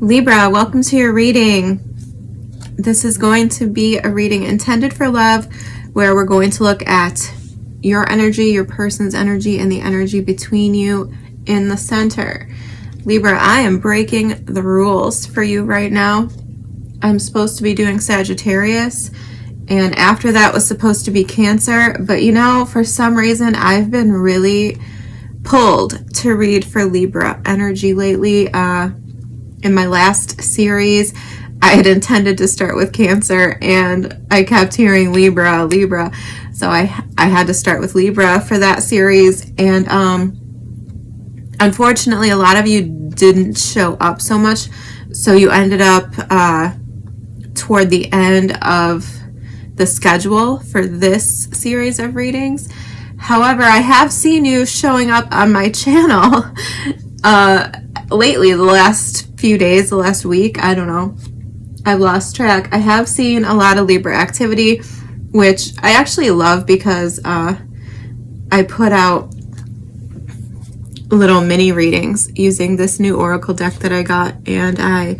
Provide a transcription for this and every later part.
Libra, welcome to your reading. This is going to be a reading intended for love, where we're going to look at your energy, your person's energy, and the energy between you in the center. Libra, I am breaking the rules for you right now. I'm supposed to be doing Sagittarius, and after that was supposed to be Cancer, but you know, for some reason, I've been really pulled to read for Libra energy lately. In my last series, I had intended to start with Cancer, and I kept hearing Libra, so I had to start with Libra for that series. And unfortunately, a lot of you didn't show up so much, so you ended up toward the end of the schedule for this series of readings. However, I have seen you showing up on my channel lately, the last few days, the last week, I don't know, I've lost track. I have seen a lot of Libra activity, which I actually love because I put out little mini readings using this new oracle deck that I got, and I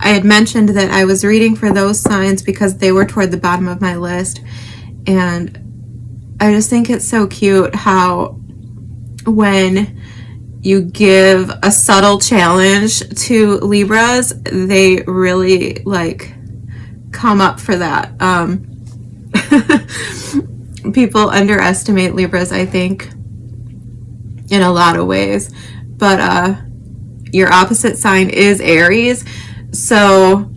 had mentioned that I was reading for those signs because they were toward the bottom of my list. And I just think it's so cute how when you give a subtle challenge to Libras, they really like come up for that. People underestimate Libras, I think, in a lot of ways, but your opposite sign is Aries. So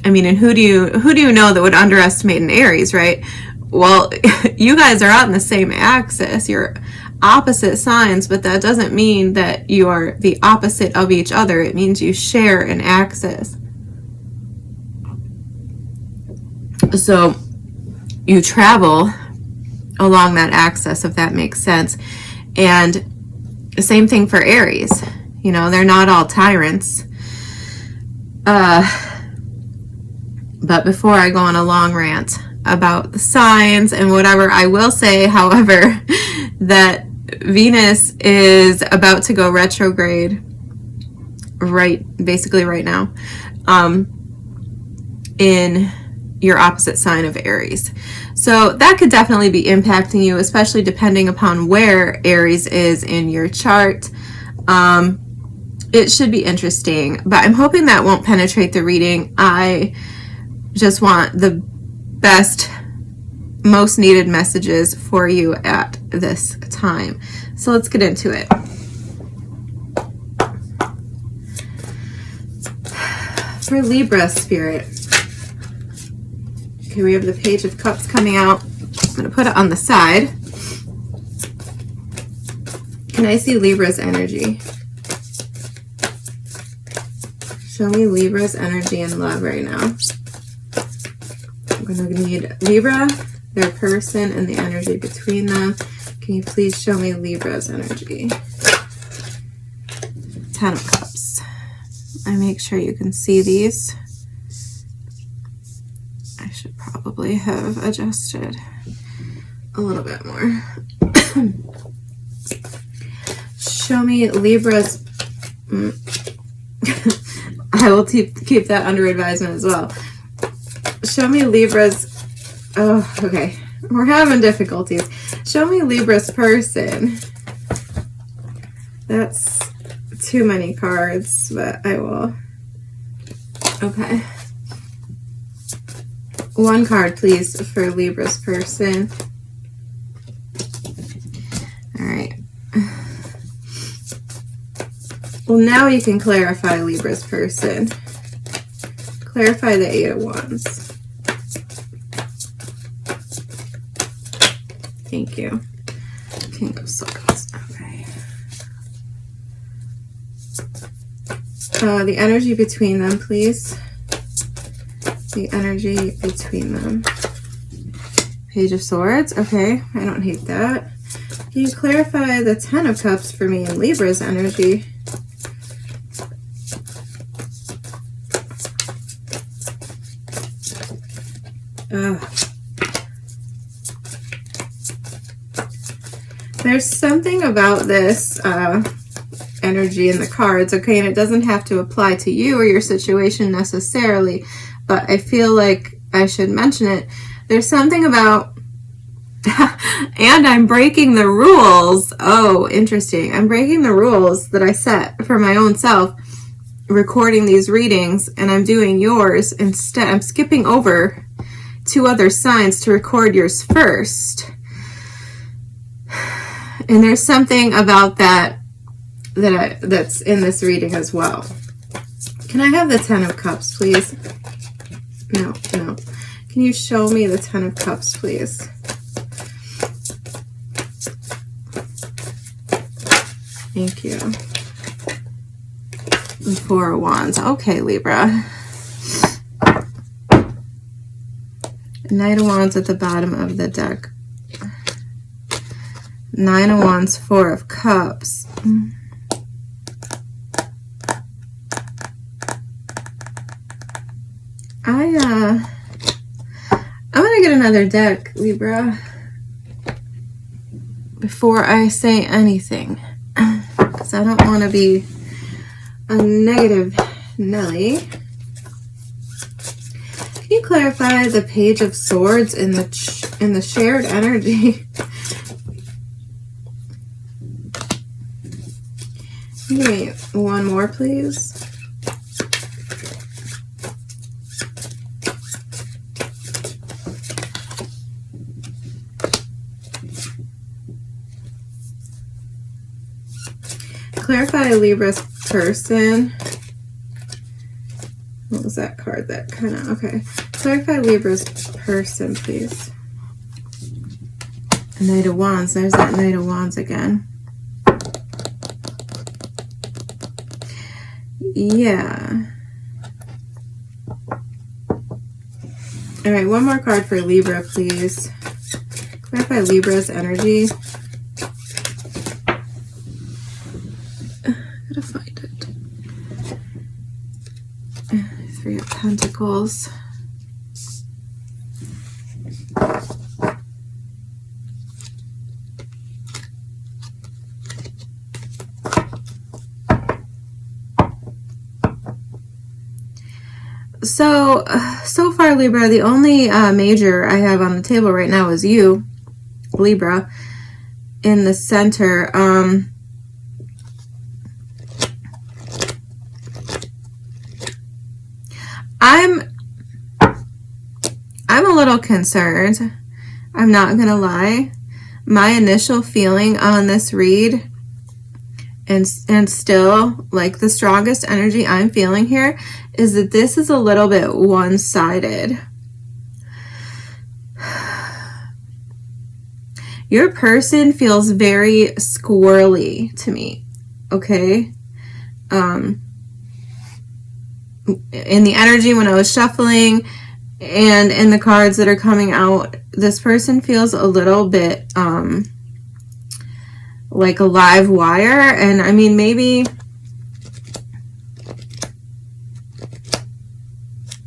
I mean, and who do you know that would underestimate an Aries, right? Well, you guys are on the same axis. You're opposite signs, but that doesn't mean that you are the opposite of each other. It means you share an axis. So you travel along that axis, if that makes sense. And the same thing for Aries. You know, they're not all tyrants. But before I go on a long rant about the signs and whatever, I will say, however, that Venus is about to go retrograde basically right now, in your opposite sign of Aries. So that could definitely be impacting you, especially depending upon where Aries is in your chart. It should be interesting, but I'm hoping that won't penetrate the reading. I just want the best, most needed messages for you at this time. So let's get into it. For Libra spirit. Okay, we have the Page of Cups coming out. I'm going to put it on the side. Can I see Libra's energy? Show me Libra's energy and love right now. I'm going to need Libra, their person, and the energy between them. Can you please show me Libra's energy? 10 of Cups. I make sure you can see these. I should probably have adjusted a little bit more. Show me Libra's... I will keep that under advisement as well. Show me Libra's... Oh, okay. We're having difficulties. Show me Libra's person. That's too many cards, but I will. Okay. One card, please, for Libra's person. All right. Well, now you can clarify Libra's person. Clarify the 8 of Wands. Thank you. King of Swords. Okay. The energy between them, please. The energy between them. Page of Swords. Okay, I don't hate that. Can you clarify the 10 of Cups for me and Libra's energy? There's something about this energy in the cards, okay? And it doesn't have to apply to you or your situation necessarily, but I feel like I should mention it. There's something about, and I'm breaking the rules. Oh, interesting. I'm breaking the rules that I set for my own self, recording these readings, and I'm doing yours instead. I'm skipping over 2 other signs to record yours first. And there's something about that's in this reading as well. Can I have the 10 of Cups, please? No. Can you show me the 10 of Cups, please? Thank you. And 4 of Wands. Okay, Libra. Knight of Wands at the bottom of the deck. 9 of Wands, 4 of Cups. I'm gonna get another deck, Libra, before I say anything, because I don't want to be a negative Nelly. Can you clarify the Page of Swords in the shared energy? Give me one more, please. Clarify Libra's person. What was that card? That kind of, okay. Clarify Libra's person, please. Knight of Wands. There's that Knight of Wands again. Yeah. All right, one more card for Libra, please. Clarify Libra's energy. Gotta find it. 3 of Pentacles. So far, Libra, the only major I have on the table right now is you, Libra, in the center. I'm a little concerned. I'm not gonna lie. My initial feeling on this read, and still, like, the strongest energy I'm feeling here, is that this is a little bit one-sided. Your person feels very squirrely to me, okay? In the energy when I was shuffling and in the cards that are coming out, this person feels a little bit like a live wire. And I mean, maybe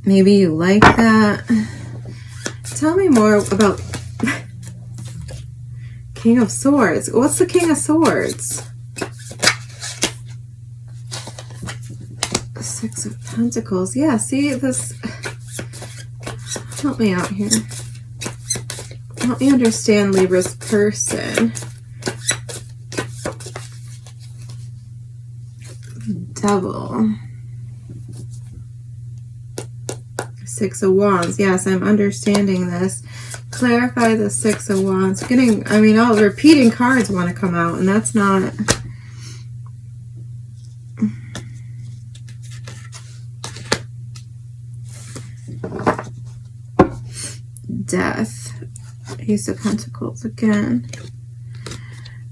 you like that. Tell me more about King of Swords. What's the King of Swords? 6 of Pentacles. Yeah, see this. Help me out here. Help me understand Libra's person. Devil. 6 of Wands. Yes, I'm understanding this. Clarify the 6 of Wands. I mean, all repeating cards want to come out, and that's not... Death. Ace of Pentacles again.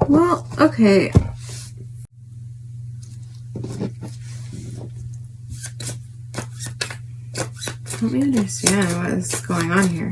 Well, okay. Let me understand what is going on here.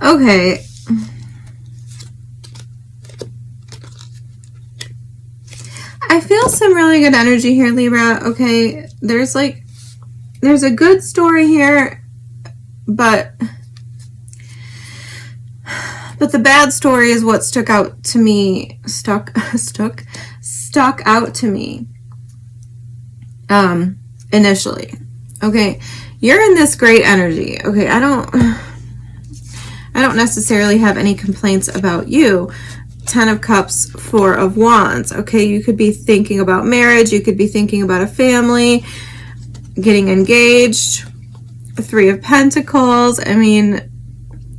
Okay. I feel some really good energy here, Libra. Okay, there's a good story here, but the bad story is what stuck out to me. Stuck out to me. Initially. Okay, you're in this great energy. Okay, I don't necessarily have any complaints about you. 10 of Cups, 4 of Wands. Okay, you could be thinking about marriage. You could be thinking about a family, getting engaged. 3 of Pentacles. I mean,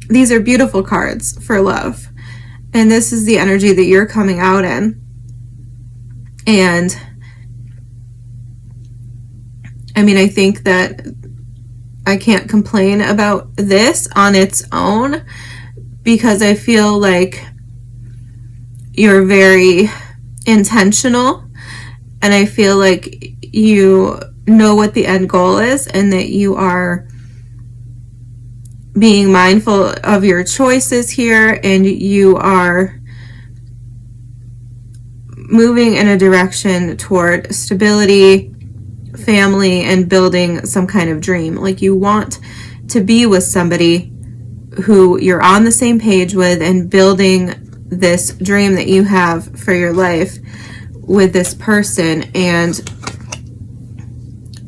these are beautiful cards for love. And this is the energy that you're coming out in. And I mean, I think that I can't complain about this on its own, because I feel like you're very intentional, and I feel like you know what the end goal is, and that you are being mindful of your choices here, and you are moving in a direction toward stability, family, and building some kind of dream. Like, you want to be with somebody who you're on the same page with, and building this dream that you have for your life with this person. And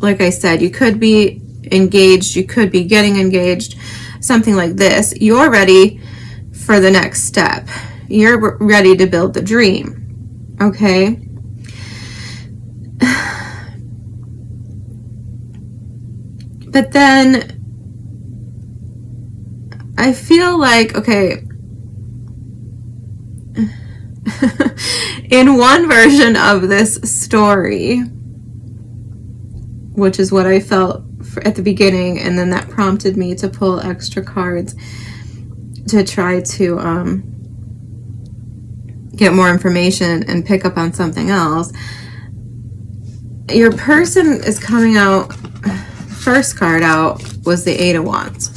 like I said, you could be engaged, you could be getting engaged, something like this. You're ready for the next step. You're ready to build the dream. Okay? But then I feel like, okay, in one version of this story, which is what I felt at the beginning, and then that prompted me to pull extra cards to try to get more information and pick up on something else. Your person is coming out, first card out was the 8 of Wands,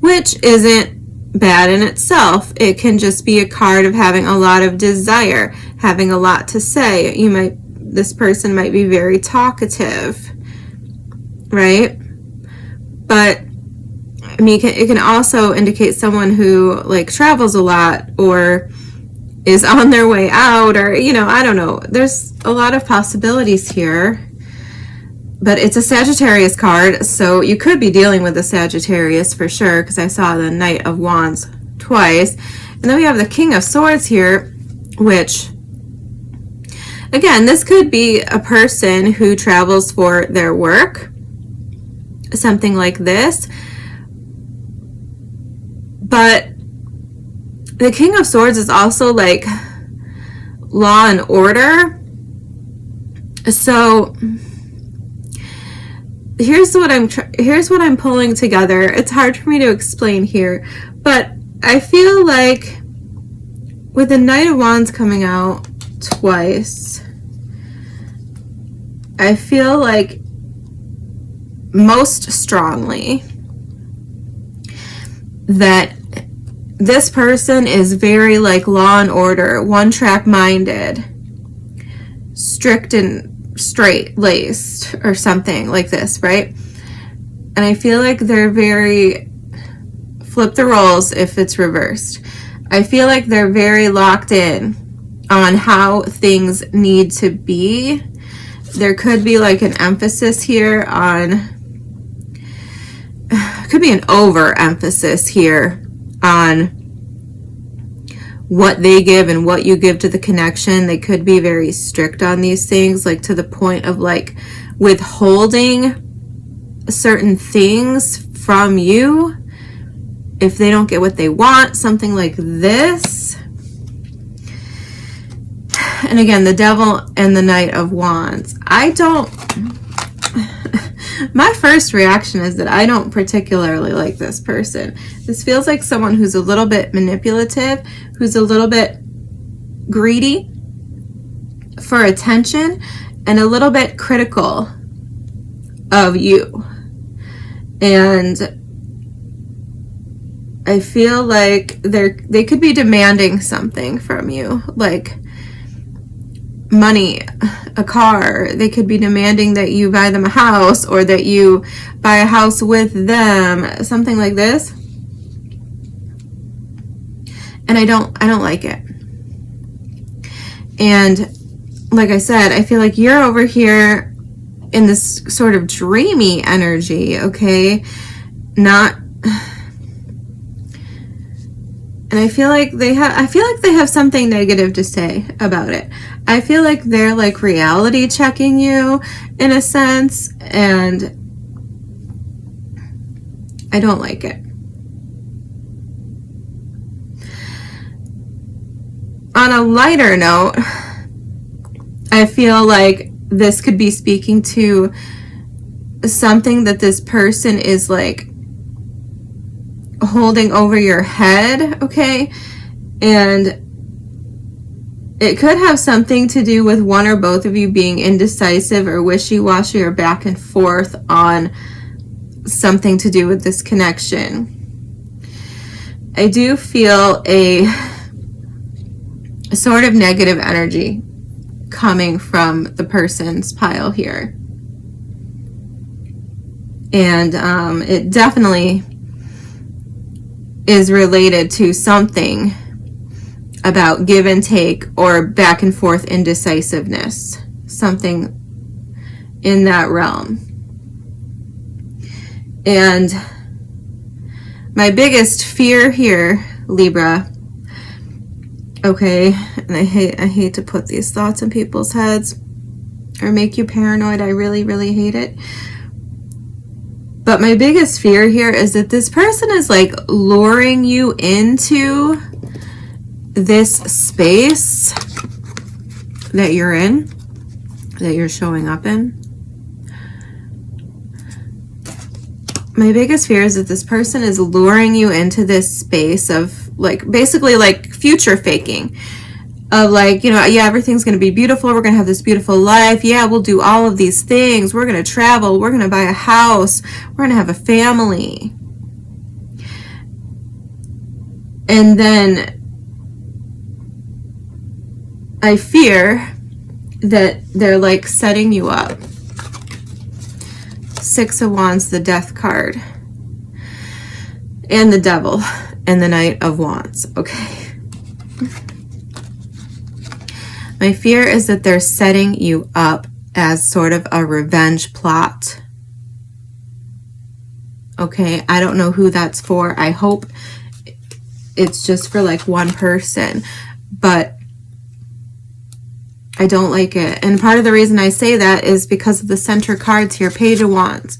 which isn't bad in itself. It can just be a card of having a lot of desire, having a lot to say. This person might be very talkative, right? But I mean, it can also indicate someone who like travels a lot, or is on their way out, or, you know, I don't know. There's a lot of possibilities here. But it's a Sagittarius card, so you could be dealing with a Sagittarius for sure, because I saw the Knight of Wands twice. And then we have the King of Swords here, which, again, this could be a person who travels for their work, something like this. But the King of Swords is also like law and order. So here's what I'm pulling together. It's hard for me to explain here, but I feel like with the Knight of Wands coming out twice, I feel like most strongly that this person is very like law and order, one-track minded, strict and straight-laced, or something like this, right? And I feel like they're very, flip the roles if it's reversed. I feel like they're very locked in on how things need to be. There could be like an emphasis here on, could be an overemphasis here on what they give and what you give to the connection. They could be very strict on these things, like to the point of like withholding certain things from you if they don't get what they want, something like this. And again, the Devil and the Knight of Wands. My first reaction is that I don't particularly like this person. This feels like someone who's a little bit manipulative, who's a little bit greedy for attention, and a little bit critical of you. And I feel like they could be demanding something from you, like money, a car. They could be demanding that you buy them a house, or that you buy a house with them, something like this. And I don't like it. And like I said, I feel like you're over here in this sort of dreamy energy, okay? And I feel like they have something negative to say about it. I feel like they're like reality checking you in a sense, and I don't like it. On a lighter note, I feel like this could be speaking to something that this person is like holding over your head, okay? And it could have something to do with one or both of you being indecisive or wishy-washy or back and forth on something to do with this connection. I do feel a sort of negative energy coming from the person's pile here. And it definitely is related to something about give and take or back and forth indecisiveness, something in that realm. And my biggest fear here, Libra, okay, and I hate to put these thoughts in people's heads or make you paranoid. I really, really hate it. But my biggest fear here is that this person is like luring you into this space that you're in, that you're showing up in. My biggest fear is that this person is luring you into this space of like, basically like future faking. Of like, you know, yeah, everything's going to be beautiful. We're going to have this beautiful life. Yeah, we'll do all of these things. We're going to travel. We're going to buy a house. We're going to have a family. And then I fear that they're like setting you up. Six of Wands, the Death card. And the Devil and the Knight of Wands. Okay. My fear is that they're setting you up as sort of a revenge plot. Okay, I don't know who that's for. I hope it's just for like one person, but I don't like it. And part of the reason I say that is because of the center cards here, Page of Wands.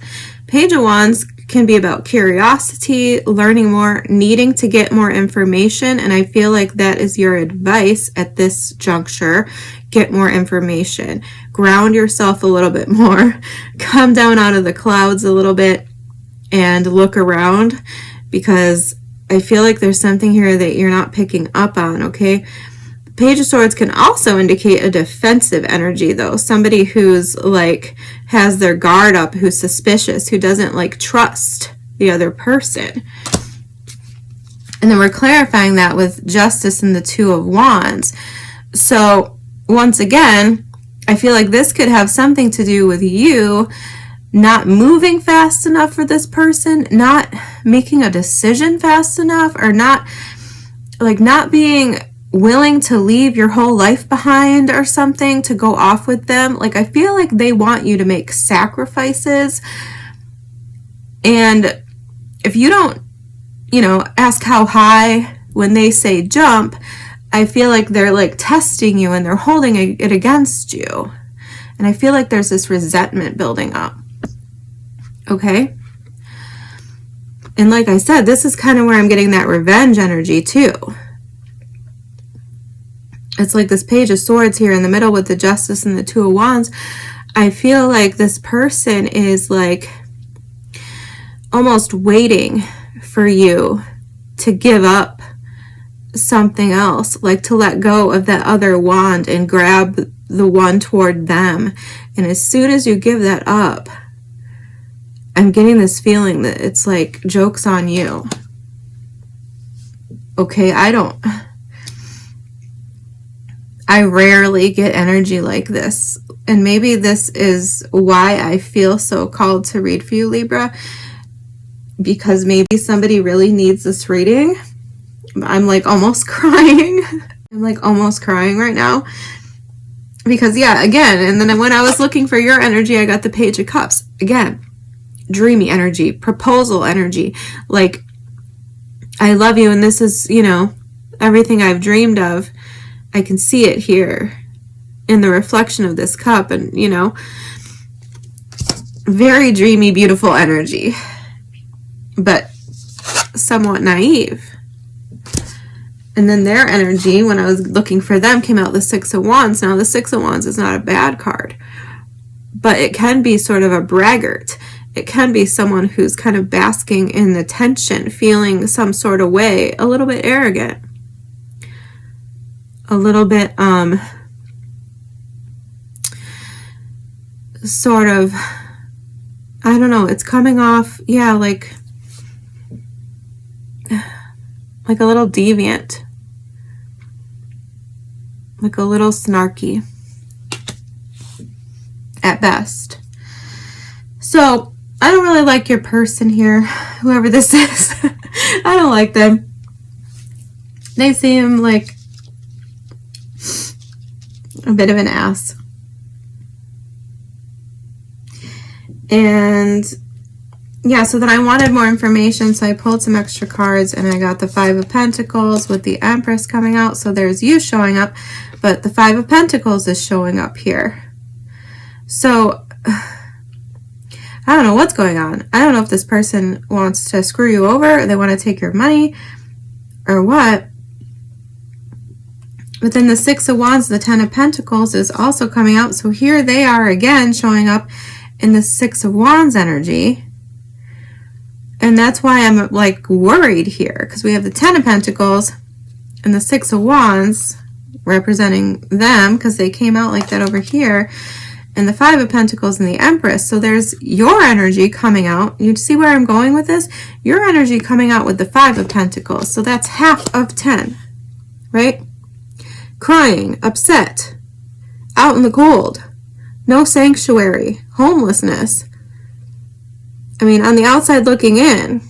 Page of Wands can be about curiosity, learning more, needing to get more information. And I feel like that is your advice at this juncture. Get more information. Ground yourself a little bit more. Come down out of the clouds a little bit and look around, because I feel like there's something here that you're not picking up on, okay? Page of Swords can also indicate a defensive energy, though. Somebody who's like has their guard up, who's suspicious, who doesn't like trust the other person. And then we're clarifying that with Justice and the Two of Wands. So once again, I feel like this could have something to do with you not moving fast enough for this person, not making a decision fast enough, or not being willing to leave your whole life behind or something to go off with them. Like, I feel like they want you to make sacrifices. And if you don't, ask how high when they say jump, I feel like they're like testing you and they're holding it against you. And I feel like there's this resentment building up. Okay? And like I said, this is kind of where I'm getting that revenge energy too. It's like this Page of Swords here in the middle with the Justice and the Two of Wands. I feel like this person is like almost waiting for you to give up something else, like to let go of that other wand and grab the one toward them. And as soon as you give that up, I'm getting this feeling that it's like joke's on you. Okay, I rarely get energy like this. And maybe this is why I feel so called to read for you, Libra, because maybe somebody really needs this reading. I'm like almost crying. I'm like almost crying right now. Because yeah, again, and then when I was looking for your energy, I got the Page of Cups. Again, dreamy energy, proposal energy. Like, I love you and this is, you know, everything I've dreamed of. I can see it here in the reflection of this cup, and, you know, very dreamy, beautiful energy, but somewhat naive. And then their energy, when I was looking for them, came out the Six of Wands. Now, the Six of Wands is not a bad card, but it can be sort of a braggart. It can be someone who's kind of basking in the tension, feeling some sort of way, a little bit arrogant, a little bit, sort of, I don't know, it's coming off, yeah, like a little deviant, like a little snarky at best. So I don't really like your person here, whoever this is. I don't like them. They seem like a bit of an ass. And yeah, so then I wanted more information, so I pulled some extra cards, and I got the Five of Pentacles with the Empress coming out. So there's you showing up, but the Five of Pentacles is showing up here. So I don't know what's going on. I don't know if this person wants to screw you over, or they want to take your money, or what. But then the Six of Wands, the Ten of Pentacles is also coming out. So here they are again showing up in the Six of Wands energy. And that's why I'm like worried here, because we have the Ten of Pentacles and the Six of Wands representing them, because they came out like that over here, and the Five of Pentacles and the Empress. So there's your energy coming out. You see where I'm going with this? Your energy coming out with the Five of Pentacles. So that's half of 10, right? Crying, upset, out in the cold, no sanctuary, homelessness. I mean, on the outside looking in.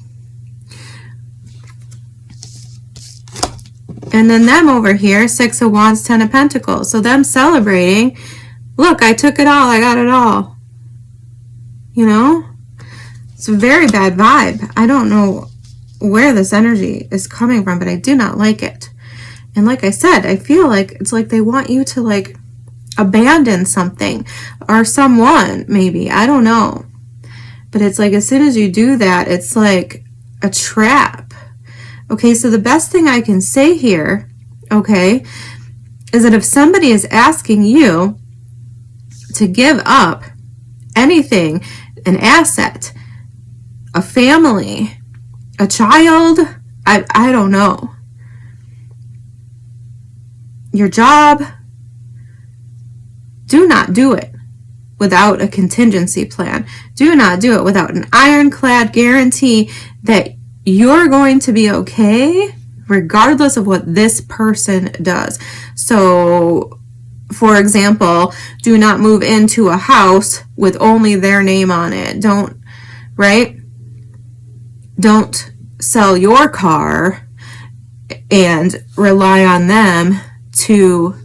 And then them over here, Six of Wands, Ten of Pentacles. So them celebrating, look, I took it all, I got it all. You know? It's a very bad vibe. I don't know where this energy is coming from, but I do not like it. And like I said, I feel like it's like they want you to like abandon something or someone, maybe. I don't know. But it's like as soon as you do that, it's like a trap. Okay, so the best thing I can say here, okay, is that if somebody is asking you to give up anything, an asset, a family, a child, I don't know, your job, do not do it without a contingency plan. Do not do it without an ironclad guarantee that you're going to be okay regardless of what this person does. So, for example, do not move into a house with only their name on it. Don't, right? Don't sell your car and rely on them to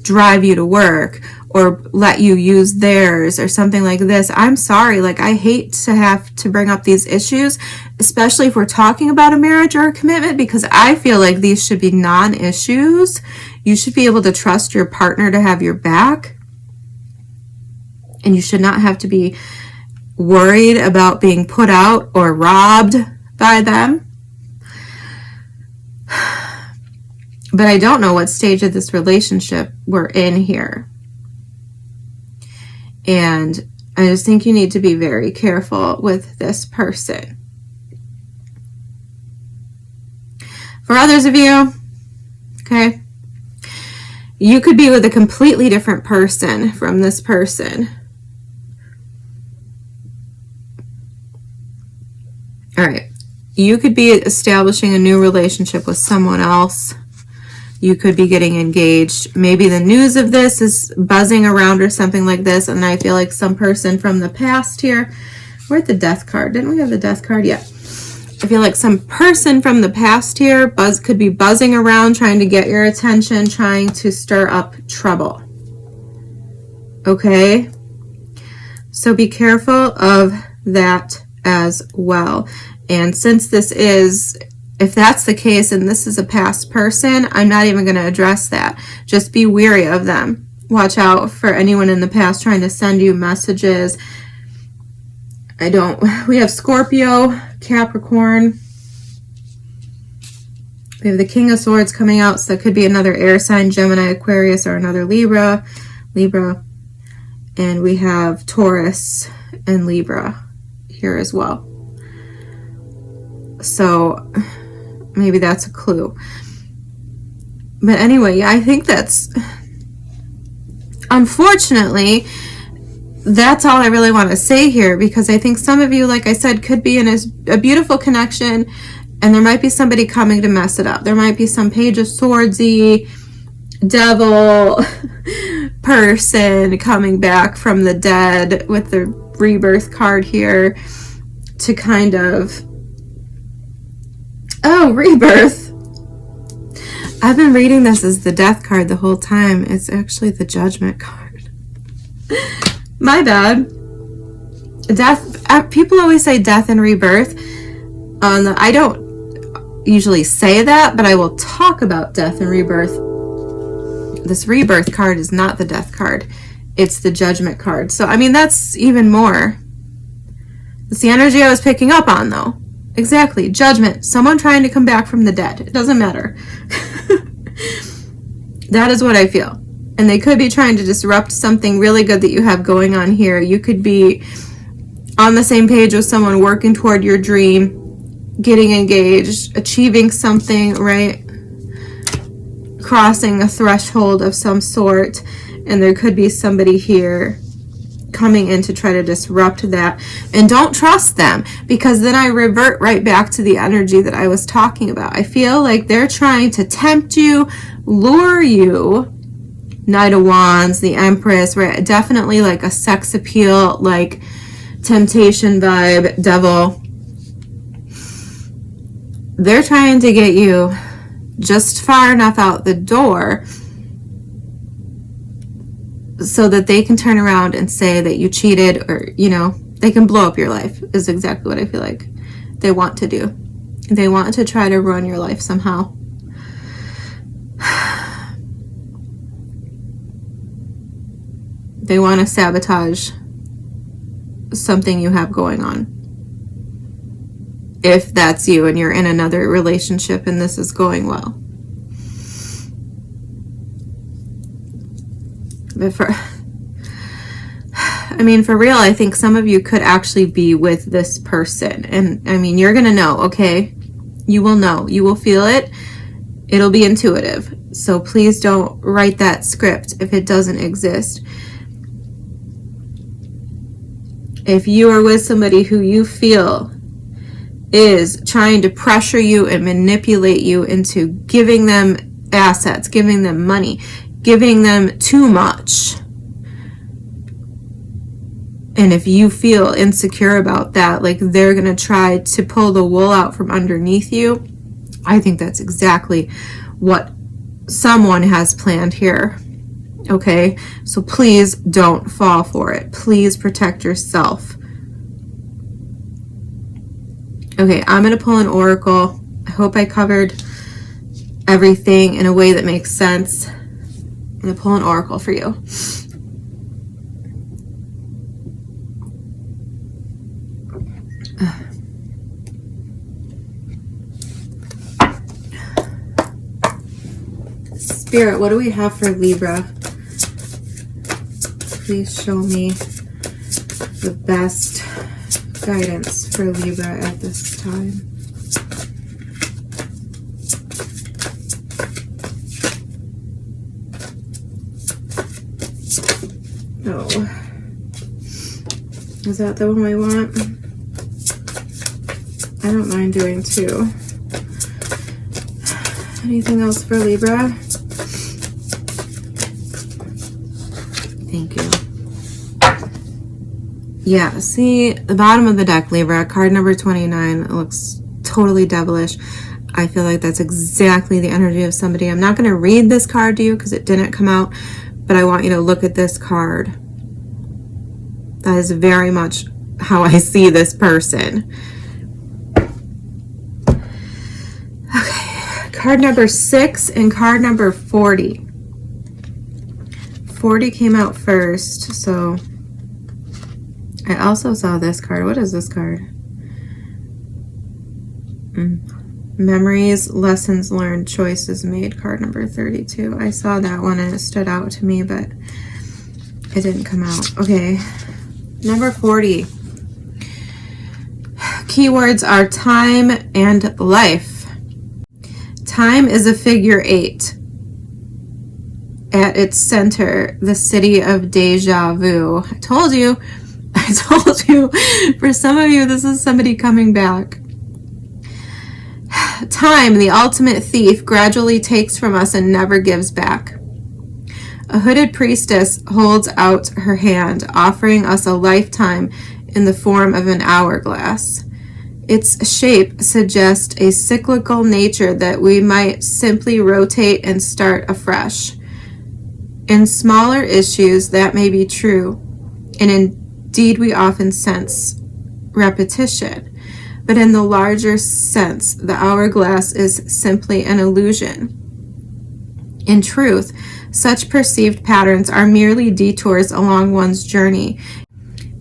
drive you to work or let you use theirs or something like this. I'm sorry, like I hate to have to bring up these issues, especially if we're talking about a marriage or a commitment, because I feel like these should be non-issues. You should be able to trust your partner to have your back, and you should not have to be worried about being put out or robbed by them. But I don't know what stage of this relationship we're in here. And I just think you need to be very careful with this person. For others of you, okay, you could be with a completely different person from this person. All right. You could be establishing a new relationship with someone else. You could be getting engaged. Maybe the news of this is buzzing around or something like this. And I feel like some person from the past here. Where's the death card? Didn't we have the death card? Yeah. I feel like some person from the past here could be buzzing around, trying to get your attention, trying to stir up trouble. Okay? So be careful of that as well. And since this is, if that's the case and this is a past person, I'm not even going to address that. Just be wary of them. Watch out for anyone in the past trying to send you messages. We have Scorpio, Capricorn. We have the King of Swords coming out, so that could be another air sign, Gemini, Aquarius, or another Libra. And we have Taurus and Libra here as well. So maybe that's a clue. But anyway, yeah, I think that's, unfortunately, that's all I really want to say here, because I think some of you, like I said, could be in a beautiful connection, and there might be somebody coming to mess it up. There might be some Page of Swordsy, devil person coming back from the dead with the rebirth card here to kind of, oh, rebirth. I've been reading this as the death card the whole time. It's actually the judgment card. My bad. Death. People always say death and rebirth. I don't usually say that, but I will talk about death and rebirth. This rebirth card is not the death card. It's the judgment card. So, I mean, that's even more. It's the energy I was picking up on, though. Exactly. Judgment. Someone trying to come back from the dead. It doesn't matter. That is what I feel. And they could be trying to disrupt something really good that you have going on here. You could be on the same page with someone working toward your dream, getting engaged, achieving something, right? Crossing a threshold of some sort. And there could be somebody here coming in to try to disrupt that. And don't trust them, because then I revert right back to the energy that I was talking about. I feel like they're trying to tempt you, lure you. Knight of Wands, the Empress, right? Definitely like a sex appeal, like temptation vibe, devil. They're trying to get you just far enough out the door so that they can turn around and say that you cheated, or, you know, they can blow up your life, is exactly what I feel like they want to do. They want to try to ruin your life somehow. They want to sabotage something you have going on. If that's you and you're in another relationship and this is going well. But for real, I think some of you could actually be with this person. And I mean, you're going to know, okay? You will know. You will feel it. It'll be intuitive. So please don't write that script if it doesn't exist. If you are with somebody who you feel is trying to pressure you and manipulate you into giving them assets, giving them money, giving them too much, and if you feel insecure about that, like they're going to try to pull the wool out from underneath you, I think that's exactly what someone has planned here. Okay, so please don't fall for it. Please protect yourself. Okay, I'm going to pull an oracle. I hope I covered everything in a way that makes sense. I'm going to pull an oracle for you. Spirit, what do we have for Libra? Please show me the best guidance for Libra at this time. Oh, is that the one we want? I don't mind doing two. Anything else for Libra? Thank you. Yeah, see the bottom of the deck, Libra, card number 29. It looks totally devilish. I feel like that's exactly the energy of somebody. I'm not going to read this card to you because it didn't come out, but I want you to look at this card. That is very much how I see this person. Okay, card number 6 and card number 40. 40 came out first, so I also saw this card. What is this card? Memories, lessons learned, choices made, card number 32. I saw that one and it stood out to me, but it didn't come out. Okay, number 40. Keywords are time and life. Time is a figure 8. At its center, the city of deja vu. I told you. For some of you, this is somebody coming back. Time, the ultimate thief, gradually takes from us and never gives back. A hooded priestess holds out her hand, offering us a lifetime in the form of an hourglass. Its shape suggests a cyclical nature that we might simply rotate and start afresh. In smaller issues, that may be true, and indeed we often sense repetition. But in the larger sense, the hourglass is simply an illusion. In truth, such perceived patterns are merely detours along one's journey.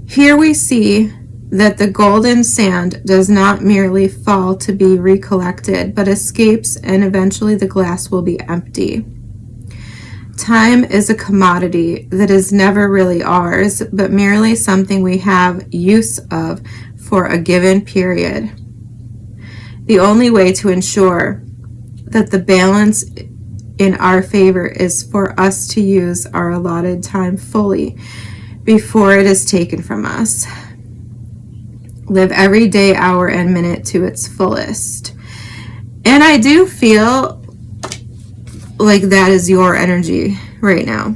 Here we see that the golden sand does not merely fall to be recollected, but escapes, and eventually the glass will be empty. Time is a commodity that is never really ours, but merely something we have use of for a given period. The only way to ensure that the balance in our favor is for us to use our allotted time fully before it is taken from us. Live every day, hour, and minute to its fullest. And I do feel like that is your energy right now.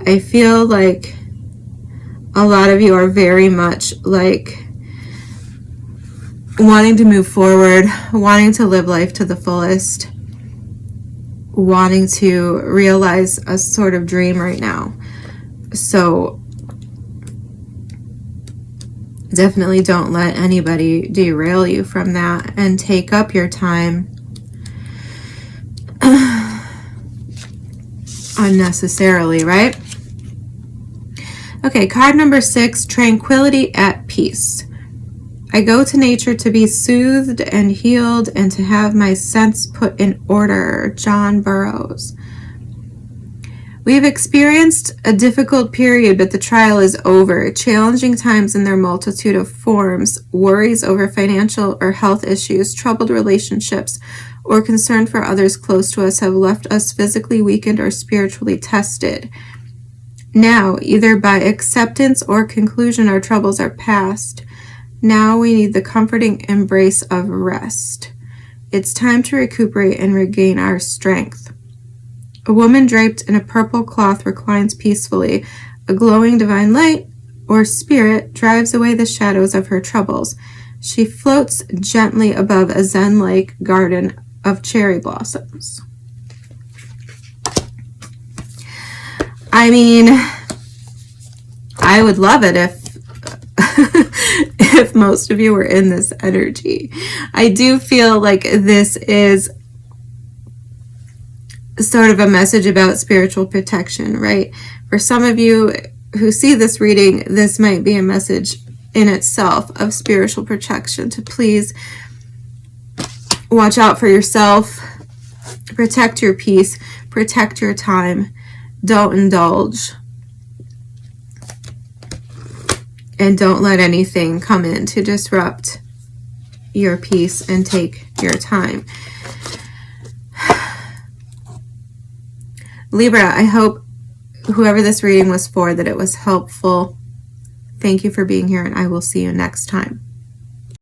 I feel like a lot of you are very much like wanting to move forward, wanting to live life to the fullest, wanting to realize a sort of dream right now. So definitely don't let anybody derail you from that, and take up your time unnecessarily, right? Okay, card number 6, tranquility at peace. I go to nature to be soothed and healed and to have my sense put in order. John Burroughs. We have experienced a difficult period, but the trial is over. Challenging times in their multitude of forms, worries over financial or health issues, troubled relationships, or concern for others close to us have left us physically weakened or spiritually tested. Now, either by acceptance or conclusion, our troubles are past. Now we need the comforting embrace of rest. It's time to recuperate and regain our strength. A woman draped in a purple cloth reclines peacefully. A glowing divine light or spirit drives away the shadows of her troubles. She floats gently above a Zen-like garden of cherry blossoms. I mean, I would love it if if most of you were in this energy. I do feel like this is sort of a message about spiritual protection, right? For some of you who see this reading, this might be a message in itself of spiritual protection, to please watch out for yourself, Protect your peace. Protect your time. Don't indulge. And don't let anything come in to disrupt your peace and take your time. Libra, I hope whoever this reading was for, that it was helpful. Thank you for being here, and I will see you next time.